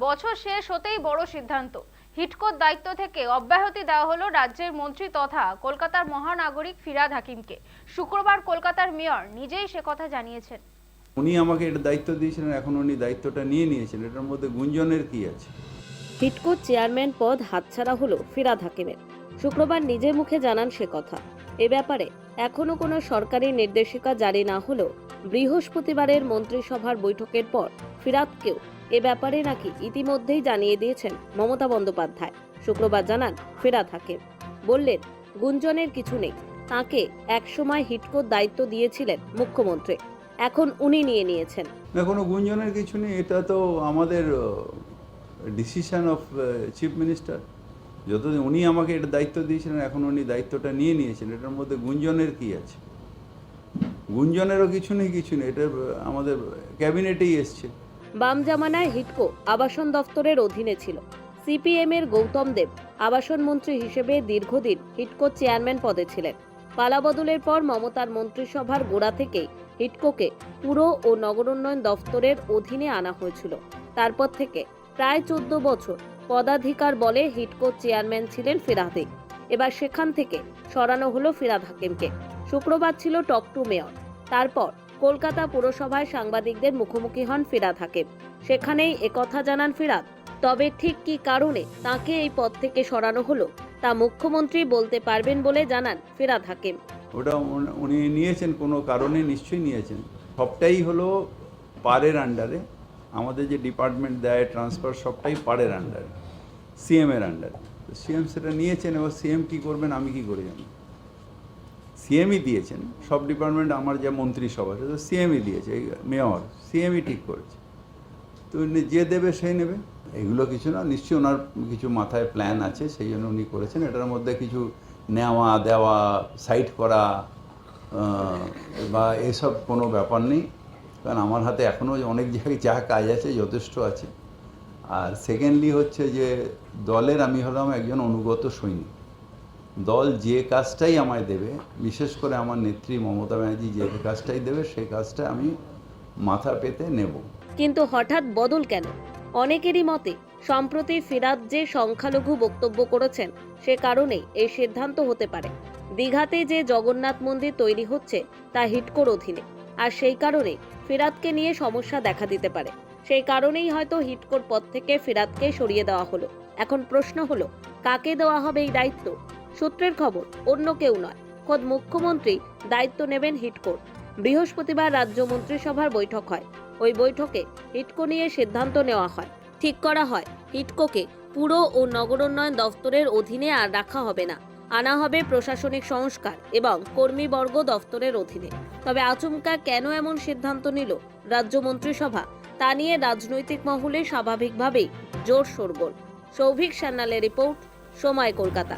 বছর শেষ হতেই বড় সিদ্ধান্ত। হিডকোর দায়িত্ব থেকে অব্যাহতি দেওয়া হলো রাজ্যের মন্ত্রী তথা কলকাতার মহানাগরিক ফিরহাদ হাকিমকে। শুক্রবার কলকাতার মেয়র নিজেই সে কথা জানিয়েছেন। উনি আমাকে এটা দায়িত্ব দিয়েছিলেন, এখন উনি দায়িত্বটা নিয়ে নিয়েছেন, এটার মধ্যে গুঞ্জনের কি আছে? হিডকোর চেয়ারম্যান পদ হাতছাড়া হলো ফিরহাদ হাকিমের। শুক্রবার নিজের মুখে জানান সে কথা। এ ব্যাপারে এখনো কোনো সরকারি নির্দেশিকা জারি না হলেও বৃহস্পতিবারের মন্ত্রিসভার বৈঠকের পর ফিরহাদকেও এ ব্যাপারে নাকি ইতিমধ্যেই জানিয়ে দিয়েছেন মমতা বন্দ্যোপাধ্যায়। শুক্রবার জানান ফিরহাদ হাকিম, বললেন গুঞ্জনের কিছু নেই, তাকে একসময় হিডকোর দায়িত্ব দিয়েছিলেন মুখ্যমন্ত্রী, এখন উনি নিয়ে নিয়েছেন। না, কোনো গুঞ্জনের কিছু নেই, এটা তো আমাদের ডিসিশন অফ চিফ মিনিস্টার। যতদিন উনি আমাকে এটা দায়িত্ব দিয়েছিলেন, এখন উনি দায়িত্বটা নিয়ে নিয়েছেন, এটার মধ্যে গুঞ্জনের কি আছে? গুঞ্জনেরও কিছু নেই, এটা আমাদের ক্যাবিনেটেই এসছে। বাম জামানায় হিডকো আবাসন দফতরের অধীনে ছিল। সিপিএম এর গৌতম দেব আবাসন মন্ত্রী হিসেবে দীর্ঘদিন হিডকোর চেয়ারম্যান পদে ছিলেন। পালাবদলের পর মমতার মন্ত্রিসভার গোড়া থেকেই হিডকোকে পুর ও নগরোন্নয়ন দফতরের অধীনে আনা হয়েছিল। তারপর থেকে প্রায় 14 বছর পদাধিকার বলে হিডকোর চেয়ারম্যান ছিলেন ফিরহাদই। এবার সেখান থেকে সরানো হলো ফিরহাদ হাকিমকে। শুক্রবার ছিল টক টু মেয়র। তারপর কলকাতা পুরসভায় সাংবাদিকদের মুখোমুখি হন ফিরহাদ হাকিম। সেখানেই একথা জানান ফিরহাদ। তবে ঠিক কী কারণে তাকে এই পদ থেকে সরানো হলো তা মুখ্যমন্ত্রী বলতে পারবেন বলে জানান ফিরহাদ হাকিম। ওটা উনি নিয়েছেন, কোনো কারণে নিশ্চয়ই নিয়েছেন। সবটাই হলো পারের আন্ডারে, আমাদের যে ডিপার্টমেন্ট দেয় ট্রান্সফার সবটাই পারের আন্ডারে, সিএমের আন্ডারে। সিএম সেটা নিয়েছেন, এবার সিএম কী করবেন আমি কি করে জানি? সিএমই দিয়েছেন, সব ডিপার্টমেন্ট আমার যে মন্ত্রিসভা সেটা সিএমই দিয়েছে, মেয়র সিএমই ঠিক করেছে, তো যে দেবে সেই নেবে। এগুলো কিছু না, নিশ্চয়ই ওনার কিছু মাথায় প্ল্যান আছে, সেই জন্য উনি করেছেন। এটার মধ্যে কিছু নেওয়া দেওয়া, সাইট করা বা এসব কোনো ব্যাপার নেই, কারণ আমার হাতে এখনও অনেক জায়গায় যা কাজ আছে যথেষ্ট আছে। আর সেকেন্ডলি হচ্ছে যে দলের আমি হলাম একজন অনুগত সৈনিক। দল যে কাজটাই আমায় দেবে, বিশেষ করে আমার নেত্রী মমতা ব্যানার্জি যে কাজটাই দেবে সেই কাজটা আমি মাথা পেতে নেব। কিন্তু হঠাৎ বদল কেন? অনেকেরই মতে সম্প্রতি ফিরহাদ যে সংখ্যালঘু বক্তব্য করেছেন সে কারণেই এই সিদ্ধান্ত হতে পারে। দীঘাতে যে জগন্নাথ মন্দির তৈরি হচ্ছে তা হিডকোর অধীনে, আর সেই কারণেই ফিরহাদকে নিয়ে সমস্যা দেখা দিতে পারে। সেই কারণেই হয়তো হিডকোর পদ থেকে ফিরহাদকে সরিয়ে দেওয়া হলো। এখন প্রশ্ন হলো, কাকে দেওয়া হবে এই দায়িত্ব? সূত্রের খবর, অন্য কেউ নয়, খোদ মুখ্যমন্ত্রী দায়িত্ব নেবেন হিডকোর। বৃহস্পতিবার রাজ্য মন্ত্রিসভার বৈঠক হয়। ওই বৈঠকে হিডকো নিয়ে সিদ্ধান্ত নেওয়া হয়। ঠিক করা হয় হিডকোকে পুর ও নগরোন্নয়ন দফতরের অধীনে আর রাখা হবে না, আনা হবে প্রশাসনিক সংস্কার এবং কর্মীবর্গ দফতরের অধীনে। তবে আচমকা কেন এমন সিদ্ধান্ত নিল রাজ্য মন্ত্রিসভা তা নিয়ে রাজনৈতিক মহলে স্বাভাবিকভাবেই জোর শোরগোল। সৌভিক সান্যালের রিপোর্ট, সময় কলকাতা।